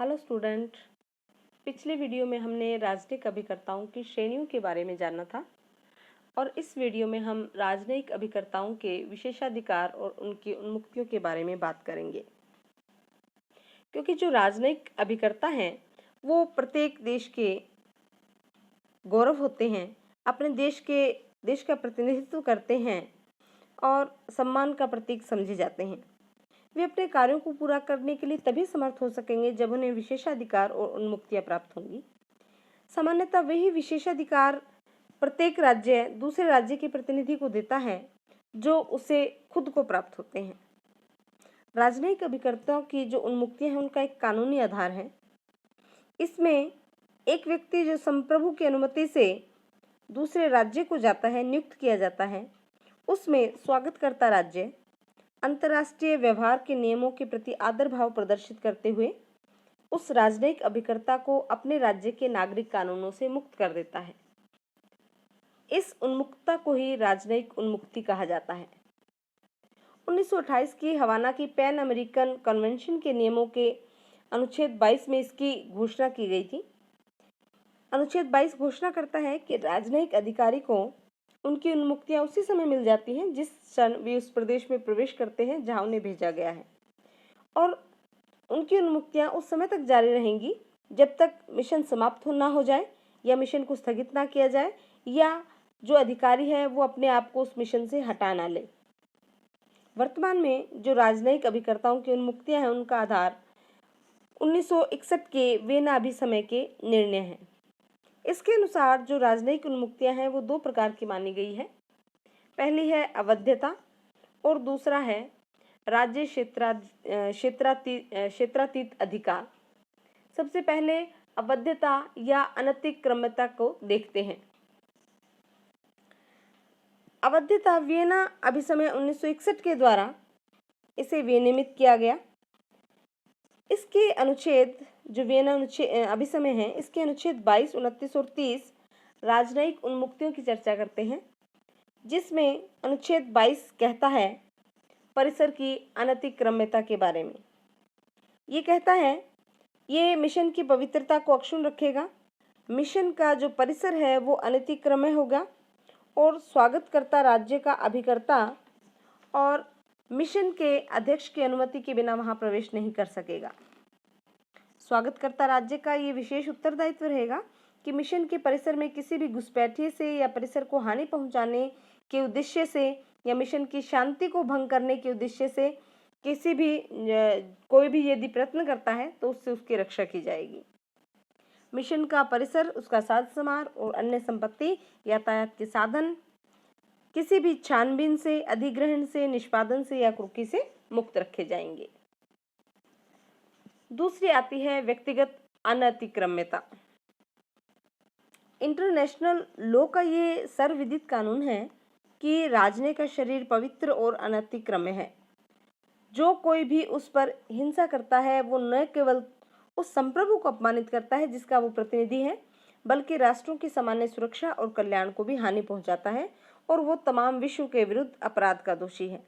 Hello student. पिछले video में हमने राजनयिक अभिकर्ताओं की श्रेणियों के बारे में जाना था और इस वीडियो में हम राजनयिक अभिकर्ताओं के विशेषाधिकार और उनकी उन्मुक्तियों के बारे में बात करेंगे। क्योंकि जो राजनयिक अभिकर्ता हैं वो प्रत्येक देश के गौरव होते हैं, अपने देश का प्रतिनिधित्व करते हैं और सम्मान का प्रतीक समझे जाते हैं। वे अपने कार्यों को पूरा करने के लिए तभी समर्थ हो सकेंगे जब उन्हें विशेषाधिकार और उन्मुक्तियां प्राप्त होंगी। सामान्यतः वही विशेषाधिकार प्रत्येक राज्य दूसरे राज्य के प्रतिनिधि को देता है जो उसे खुद को प्राप्त होते हैं। राजनयिक अभिकर्ताओं की जो उन्मुक्तियां हैं उनका एक कानूनी आधार है। इसमें एक व्यक्ति जो संप्रभु की अनुमति से दूसरे राज्य को जाता है, नियुक्त किया जाता है, उसमें स्वागतकर्ता राज्य अंतर्राष्ट्रीय व्यवहार के नियमों के प्रति आदर भाव प्रदर्शित करते हुए उस राजनयिक अभिकर्ता को अपने राज्य के नागरिक कानूनों से मुक्त कर देता है। इस उन्मुक्तता को ही राजनयिक उन्मुक्ति कहा जाता है। 1928 की हवाना की पैन अमेरिकन कन्वेंशन के नियमों के अनुच्छेद 22 में इसकी घोषणा की गई थी। अनुच्छेद 22 घोषणा करता है कि राजनयिक अधिकारी को उनकी उन्मुक्तियां उसी समय मिल जाती हैं जिस क्षण वे उस प्रदेश में प्रवेश करते हैं जहां उन्हें भेजा गया है, और उनकी उन्मुक्तियां उस समय तक जारी रहेंगी जब तक मिशन समाप्त ना हो जाए या मिशन को स्थगित ना किया जाए या जो अधिकारी है वो अपने आप को उस मिशन से हटा ना ले। वर्तमान में जो राजनयिक अभिकर्ताओं की उन्मुक्तियां हैं उनका आधार 1961 के वियना अभिसमय के निर्णय है। इसके अनुसार जो राजनयिक उन्मुक्तियां हैं वो दो प्रकार की मानी गई है। पहली है अवध्यता और दूसरा है राज्य क्षेत्रातीत अधिकार। सबसे पहले अवध्यता या अनतिक्रम्यता को देखते हैं। अवध्यता वियना अभिसमय 1961 के द्वारा इसे विनियमित किया गया। इसके अनुच्छेद जो वियना अभिसमय है, इसके अनुच्छेद 22, 29 और 30 राजनयिक उन्मुक्तियों की चर्चा करते हैं, जिसमें अनुच्छेद 22 कहता है परिसर की अनतिक्रम्यता के बारे में। ये कहता है ये मिशन की पवित्रता को अक्षुण्ण रखेगा, मिशन का जो परिसर है वो अनतिक्रम्य होगा और स्वागतकर्ता राज्य का अभिकर्ता और मिशन के अध्यक्ष की अनुमति के बिना वहां प्रवेश नहीं कर सकेगा। स्वागतकर्ता राज्य का ये विशेष उत्तरदायित्व रहेगा कि मिशन के परिसर में किसी भी घुसपैठिए से या परिसर को हानि पहुंचाने के उद्देश्य से या मिशन की शांति को भंग करने के उद्देश्य से कोई भी यदि प्रयत्न करता है तो उससे उसकी रक्षा की जाएगी। मिशन का परिसर, उसका साज समार और अन्य संपत्ति, यातायात के साधन किसी भी छानबीन से, अधिग्रहण से, निष्पादन से या कुर्की से मुक्त रखे जाएंगे। दूसरी आती है व्यक्तिगत अनतिक्रम्यता। इंटरनेशनल लॉ का ये सर्वविदित कानून है कि राजनयिक का शरीर पवित्र और अनतिक्रम्य है। जो कोई भी उस पर हिंसा करता है वो न केवल उस संप्रभु को अपमानित करता है जिसका वो प्रतिनिधि है, बल्कि राष्ट्रों की सामान्य सुरक्षा और कल्याण को भी हानि पहुंचाता है और वो तमाम विश्व के विरुद्ध अपराध का दोषी है।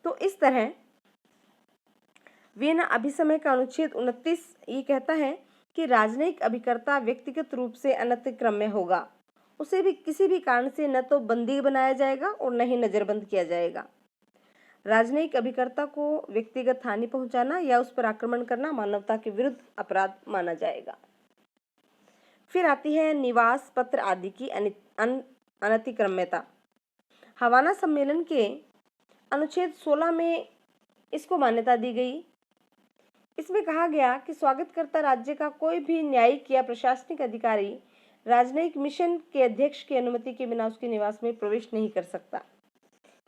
तो इस तरह वियना अभिसमय का अनुच्छेद 29 ये कहता है कि राजनयिक अभिकर्ता व्यक्तिगत रूप से अनतिक्रम्य होगा। उसे भी किसी भी कारण से न तो बंदी बनाया जाएगा और न ही नजरबंद किया जाएगा। राजनयिक अभिकर्ता को व्यक्तिगत हानि पहुंचाना या उस पर आक्रमण करना मानवता के विरुद्ध अपराध माना जाएगा। फिर आती है निवास पत्र आदि की अनतिक्रम्यता। हवाना सम्मेलन के अनुच्छेद 16 में इसको मान्यता दी गई। इसमें कहा गया कि स्वागतकर्ता राज्य का कोई भी न्यायिक या प्रशासनिक अधिकारी राजनयिक मिशन के अध्यक्ष की अनुमति के बिना उसके निवास में प्रवेश नहीं कर सकता।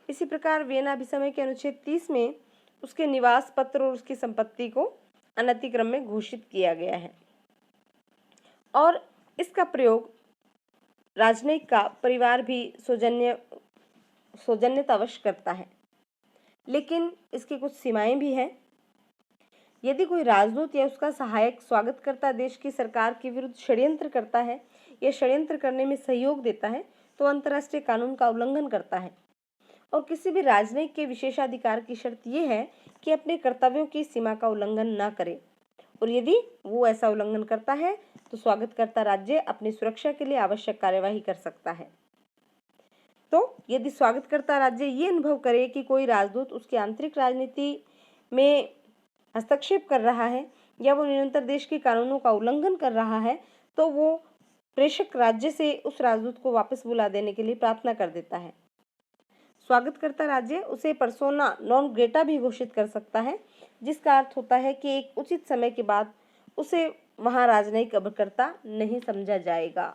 इसी प्रकार वियना अभिसमय के अनुच्छेद 30 में उसके निवास पत्र और उसकी संपत्ति को अनतिक्रम्य घोषित किया गया है और इसका प्रयोग राजनयिक का परिवार भी सौजन्यता अवश्य करता है, लेकिन इसकी कुछ सीमाएं भी हैं। यदि कोई राजदूत या उसका सहायक स्वागतकर्ता देश की सरकार के विरुद्ध षड्यंत्र करता है या षड्यंत्र करने में सहयोग देता है तो अंतर्राष्ट्रीय कानून का उल्लंघन करता है। और किसी भी राजनयिक के विशेषाधिकार की शर्त यह है कि अपने कर्तव्यों की सीमा का उल्लंघन न करे और यदि वो ऐसा उल्लंघन करता है तो स्वागतकर्ता राज्य अपनी सुरक्षा के लिए आवश्यक कार्यवाही कर सकता है। तो यदि स्वागतकर्ता राज्य ये अनुभव करे कि कोई राजदूत उसकी आंतरिक राजनीति में हस्तक्षेप कर रहा है या वो निरंतर देश के कानूनों का उल्लंघन कर रहा है, तो वो प्रेषक राज्य से उस राजदूत को वापस बुला देने के लिए प्रार्थना कर देता है। स्वागतकर्ता राज्य उसे पर्सोना नॉन ग्रेटा भी घोषित कर सकता है, जिसका अर्थ होता है कि एक उचित समय के बाद उसे वहां राजनयिक अभिकर्ता नहीं समझा जाएगा।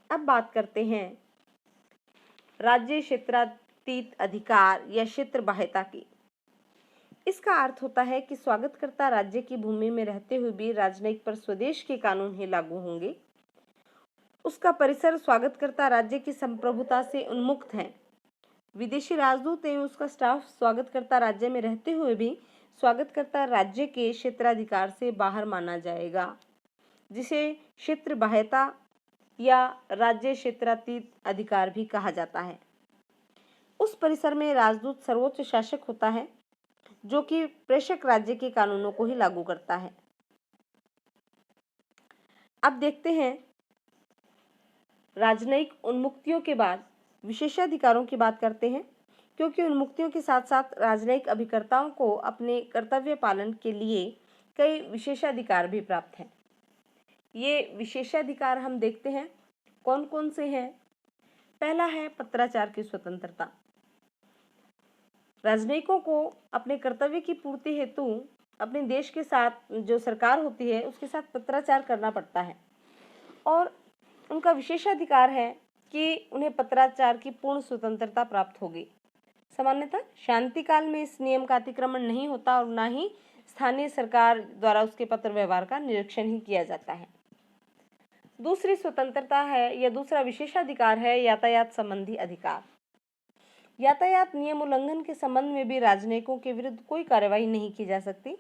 अब बात करते हैं राज्य क्षेत्रातीत अधिकार या क्षेत्र बाह्यता की। इसका अर्थ होता है कि स्वागतकर्ता राज्य की भूमि में रहते हुए भी राजनयिक पर स्वदेश के कानून ही लागू होंगे। उसका परिसर स्वागतकर्ता राज्य की संप्रभुता से उन्मुक्त है। विदेशी राजदूत एवं उसका स्टाफ स्वागतकर्ता राज्य में रहते हुए भी स्वागतकर्ता राज्य के क्षेत्राधिकार से बाहर माना जाएगा, जिसे क्षेत्र बाह्यता या राज्य क्षेत्रातीत अधिकार भी कहा जाता है। उस परिसर में राजदूत सर्वोच्च शासक होता है, जो कि प्रेषक राज्य के कानूनों को ही लागू करता है। अब देखते हैं राजनयिक उन्मुक्तियों के बाद विशेषाधिकारों की बात करते हैं, क्योंकि उन्मुक्तियों के साथ साथ राजनयिक अभिकर्ताओं को अपने कर्तव्य पालन के लिए कई विशेषाधिकार भी प्राप्त हैं। ये विशेषाधिकार हम देखते हैं कौन कौन से हैं। पहला है पत्राचार की स्वतंत्रता। राजनयिकों को अपने कर्तव्य की पूर्ति हेतु अपने देश के साथ जो सरकार होती है उसके साथ पत्राचार करना पड़ता है, और उनका विशेषाधिकार है कि उन्हें पत्राचार की पूर्ण स्वतंत्रता प्राप्त होगी। सामान्यतः शांति काल में इस नियम का अतिक्रमण नहीं होता और न ही स्थानीय सरकार द्वारा उसके पत्र व्यवहार का निरीक्षण ही किया जाता है। दूसरी स्वतंत्रता है या दूसरा विशेषाधिकार है यातायात संबंधी अधिकार। यातायात नियम उल्लंघन के संबंध में भी राजनयिकों के विरुद्ध कोई कार्यवाही नहीं की जा सकती।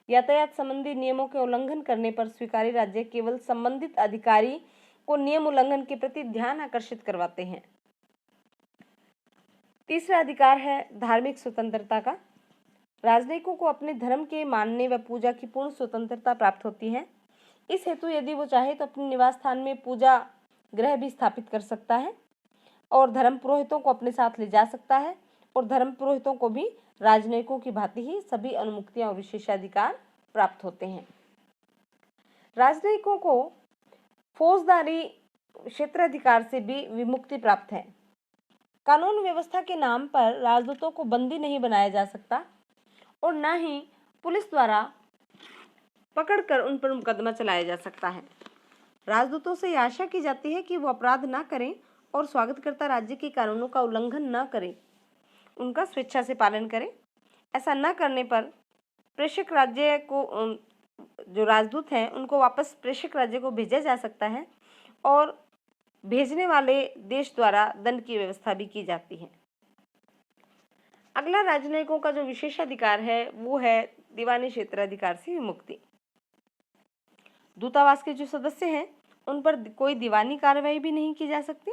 यातायात संबंधी नियमों के उल्लंघन करने पर स्वीकारी राज्य केवल संबंधित अधिकारी को नियम उल्लंघन के प्रति ध्यान आकर्षित करवाते हैं। तीसरा अधिकार है धार्मिक स्वतंत्रता का। राजनयिकों को अपने धर्म के मानने व पूजा की पूर्ण स्वतंत्रता प्राप्त होती है। इस हेतु यदि वो चाहे तो अपने निवास स्थान में पूजा गृह भी स्थापित कर सकता है और धर्म पुरोहितों को अपने साथ ले जा सकता है, और धर्म पुरोहितों को भी राजनयिकों की भांति ही सभी अनुमुक्तियां और विशेषाधिकार प्राप्त होते हैं। राजनयिकों को फौजदारी क्षेत्राधिकार से भी विमुक्ति प्राप्त है। कानून व्यवस्था के नाम पर राजदूतों को बंदी नहीं बनाया जा सकता और न ही पुलिस द्वारा पकड़कर उन पर मुकदमा चलाया जा सकता है। राजदूतों से आशा की जाती है कि वो अपराध न करें और स्वागतकर्ता राज्य के कानूनों का उल्लंघन न करें, उनका स्वेच्छा से पालन करें। ऐसा न करने पर प्रेषक राज्य को जो राजदूत हैं उनको वापस प्रेषक राज्य को भेजा जा सकता है और भेजने वाले देश द्वारा दंड की व्यवस्था भी की जाती है। अगला राजनयिकों का जो विशेषाधिकार है वो है दीवानी क्षेत्राधिकार से विमुक्ति। दूतावास के जो सदस्य हैं उन पर कोई दीवानी कार्रवाई भी नहीं की जा सकती,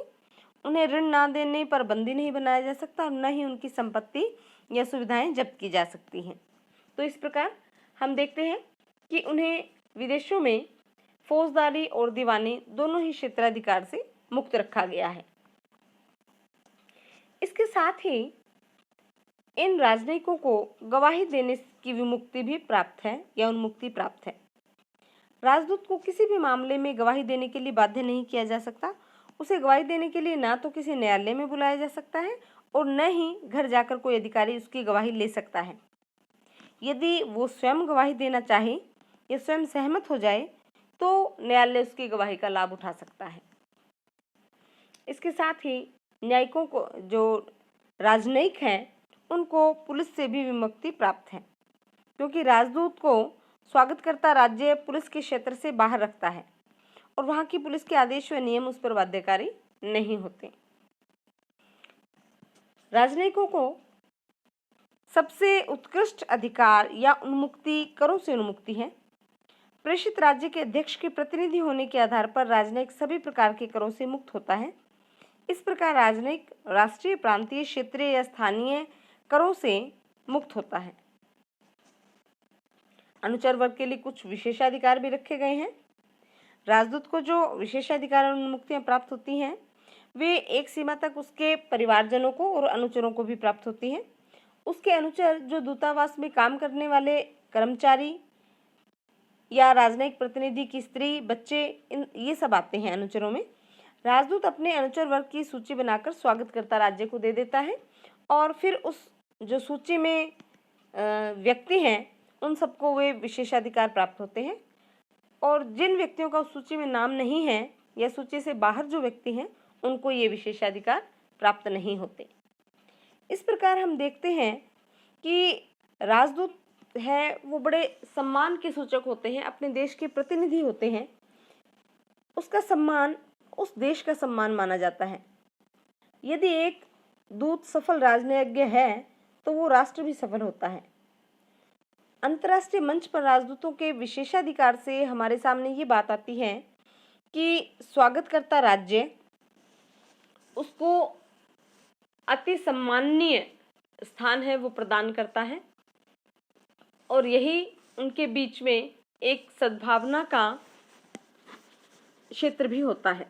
उन्हें ऋण ना देने पर बंदी नहीं बनाया जा सकता और न ही उनकी संपत्ति या सुविधाएं जब्त की जा सकती हैं। तो इस प्रकार हम देखते हैं कि उन्हें विदेशों में फौजदारी और दीवानी दोनों ही क्षेत्राधिकार से मुक्त रखा गया है। इसके साथ ही इन राजनयिकों को गवाही देने की विमुक्ति भी प्राप्त है या उन्मुक्ति प्राप्त है। राजदूत को किसी भी मामले में गवाही देने के लिए बाध्य नहीं किया जा सकता। उसे गवाही देने के लिए ना तो किसी न्यायालय में बुलाया जा सकता है और न ही घर जाकर कोई अधिकारी उसकी गवाही ले सकता है। यदि वो स्वयं गवाही देना चाहे या स्वयं सहमत हो जाए तो न्यायालय उसकी गवाही का लाभ उठा सकता है। इसके साथ ही न्यायिकों को जो राजनयिक हैं उनको पुलिस से भी विमुक्ति प्राप्त है, क्योंकि राजदूत को स्वागतकर्ता राज्य पुलिस के क्षेत्र से बाहर रखता है और वहां की पुलिस के आदेश व नियम उस पर बाध्यकारी नहीं होते। राजनयिकों को सबसे उत्कृष्ट अधिकार या उन्मुक्ति करों से उन्मुक्ति है। प्रेषित राज्य के अध्यक्ष के प्रतिनिधि होने के आधार पर राजनयिक सभी प्रकार के करों से मुक्त होता है। इस प्रकार राजनयिक राष्ट्रीय, प्रांतीय, क्षेत्रीय या स्थानीय करों से मुक्त होता है। अनुचर वर्ग के लिए कुछ विशेषाधिकार भी रखे गए हैं। राजदूत को जो विशेषाधिकार और उन्मुक्तियां प्राप्त होती हैं वे एक सीमा तक उसके परिवारजनों को और अनुचरों को भी प्राप्त होती हैं। उसके अनुचर जो दूतावास में काम करने वाले कर्मचारी या राजनयिक प्रतिनिधि की स्त्री, बच्चे, ये सब आते हैं अनुचरों में। राजदूत अपने अनुचर वर्ग की सूची बनाकर स्वागतकर्ता राज्य को दे देता है और फिर उस जो सूची में व्यक्ति हैं उन सबको वे विशेषाधिकार प्राप्त होते हैं और जिन व्यक्तियों का उस सूची में नाम नहीं है या सूची से बाहर जो व्यक्ति हैं उनको ये विशेषाधिकार प्राप्त नहीं होते। इस प्रकार हम देखते हैं कि राजदूत है वो बड़े सम्मान के सूचक होते हैं, अपने देश के प्रतिनिधि होते हैं। उसका सम्मान उस देश का सम्मान माना जाता है। यदि एक दूत सफल राजनयज्ञ है तो वो राष्ट्र भी सफल होता है। अंतर्राष्ट्रीय मंच पर राजदूतों के विशेषाधिकार से हमारे सामने ये बात आती है कि स्वागतकर्ता राज्य उसको अति सम्माननीय स्थान है वो प्रदान करता है और यही उनके बीच में एक सद्भावना का क्षेत्र भी होता है।